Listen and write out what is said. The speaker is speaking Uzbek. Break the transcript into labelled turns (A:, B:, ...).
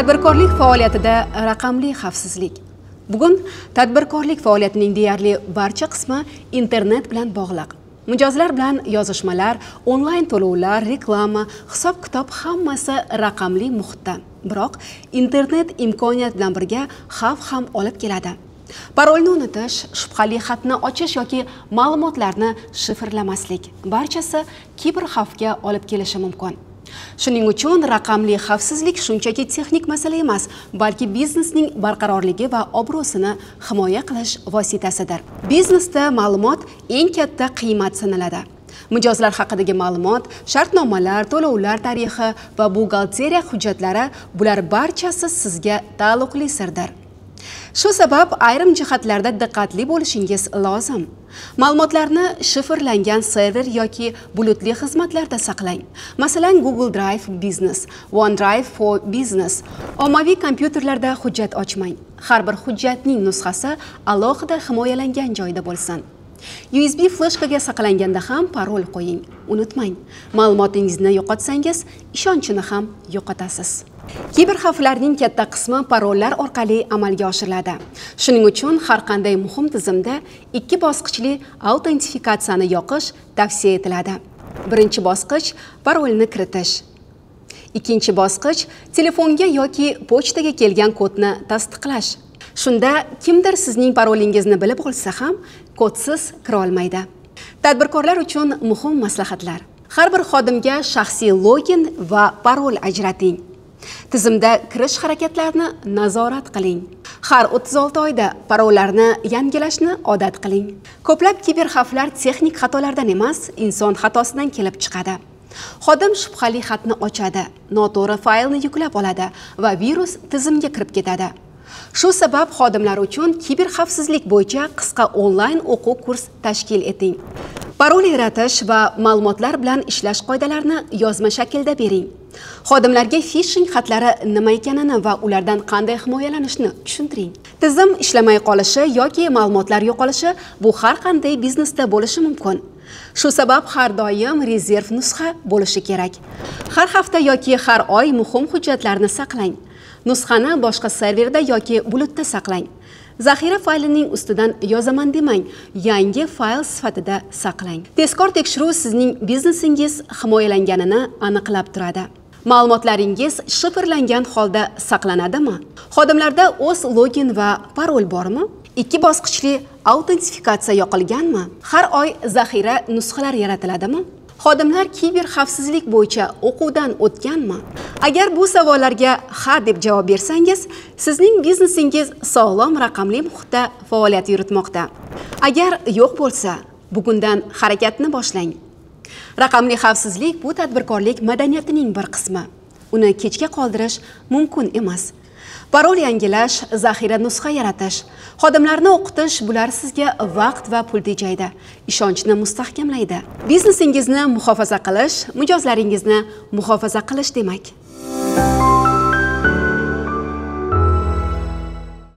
A: Tadbirkorlik faoliyatida raqamli xavfsizlik. Bugun tadbirkorlik faoliyatining deyarli barcha qismi internet bilan bog'liq. Mijozlar bilan yozishmalar, onlayn to'lovlar, reklama, hisob-kitob hammasi raqamli muhitda. Biroq internet imkoniyat bilan birga xavf ham olib keladi. Parolni unutish, shubhali xatni ochish yoki ma'lumotlarni shifrlamaslik barchasi kiber xavfga olib kelishi mumkin. Shuning uchun raqamli xavfsizlik shunchaki texnik masala emas, balki biznesning barqarorligi va obro'sini himoya qilish vositasidir. Biznesda ma'lumot eng katta qiymat sanaladi. Mijozlar haqidagi ma'lumot, shartnomalar, to'lovlar tarixi va buxgalteriya hujjatlari bular barchasi sizga taalluqli sirdir. Shu sabab ayrim jihatlarda diqqatli bo'lishingiz lozim. Ma'lumotlarni shifrlangan server yoki bulutli xizmatlarda saqlang. Masalan, Google Drive Business, OneDrive for Business. Ommaviy kompyuterlarda hujjat ochmang. Har bir hujjatning nusxasi alohida himoyalangan joyda bo'lsin. USB flashkaga saqlanganda ham parol qo'ying. Unutmang, ma'lumotingizni yo'qotsangiz, ishonchni ham yo'qotasiz. Kiber xavflarning katta qismi parollar orqali amalga oshiriladi. Shuning uchun har qanday muhim tizimda ikki bosqichli autentifikatsiyani yoqish tavsiya etiladi. Birinchi bosqich parolni kiritish. Ikkinchi bosqich telefonga yoki pochtaga kelgan kodni tasdiqlash. Shunda kimdir sizning parolingizni bilib olsa ham kodsiz kira olmaydi. Tadbirkorlar uchun muhim maslahatlar. Har bir xodimga shaxsiy login va parol ajrating. Tizimda kirish harakatlarini nazorat qiling. Har 36 oyda parollarni yangilashni odat qiling. Ko'plab kiber xavflar texnik xatolardan emas, inson xatosidan kelib chiqadi. Xodim shubhali xatni ochadi, noto'g'ri faylni yuklab oladi va virus tizimga kirib ketadi. Shu sabab xodimlar uchun kiber xavfsizlik bo'yicha qisqa onlayn o'quv kurs tashkil eting. Parol yaratish va ma'lumotlar bilan ishlash qoidalarini yozma shaklda bering. Xodimlarga phishing xatlari nima ekanini va ulardan qanday himoyalanishni tushuntiring. Tizim ishlamay qolishi yoki ma'lumotlar yo'qolishi bu har qanday biznesda bo'lishi mumkin. Shu sabab har doim rezerv nusxa bo'lishi kerak. Har hafta yoki har oy muhim hujjatlarni saqlang. Nusxani boshqa serverda yoki bulutda saqlang. Zaxira faylining ustidan yozaman demang, yangi fayl sifatida saqlang. Tezkor tekshiruv sizning biznesingiz himoyalanganini aniqlab turadi. Ma'lumotlaringiz shifrlangan holda saqlanadimi? Xodimlarda o'z login va parol bormi? Ikki bosqichli autentifikatsiya yoqilganmi? Har oy zaxira nusxalar yaratiladimi? Xodimlar kiber xavfsizlik bo'yicha o'quvdan o'tganmi? Agar bu savollarga ha deb javob bersangiz, sizning biznesingiz sog'lom raqamli muhitda faoliyat yuritmoqda. Agar yo'q bo'lsa, bugundan harakatni boshlang. Raqamli xavfsizlik bu tadbirkorlik madaniyatining bir qismi. Uni kechga qoldirish mumkin emas. Parol yangilash, zaxira nusxa yaratish, xodimlarni o'qitish bular sizga vaqt va pul tejaydi, ishonchni mustahkamlaydi. Biznesingizni muhofaza qilish, mijozlaringizni muhofaza qilish demak.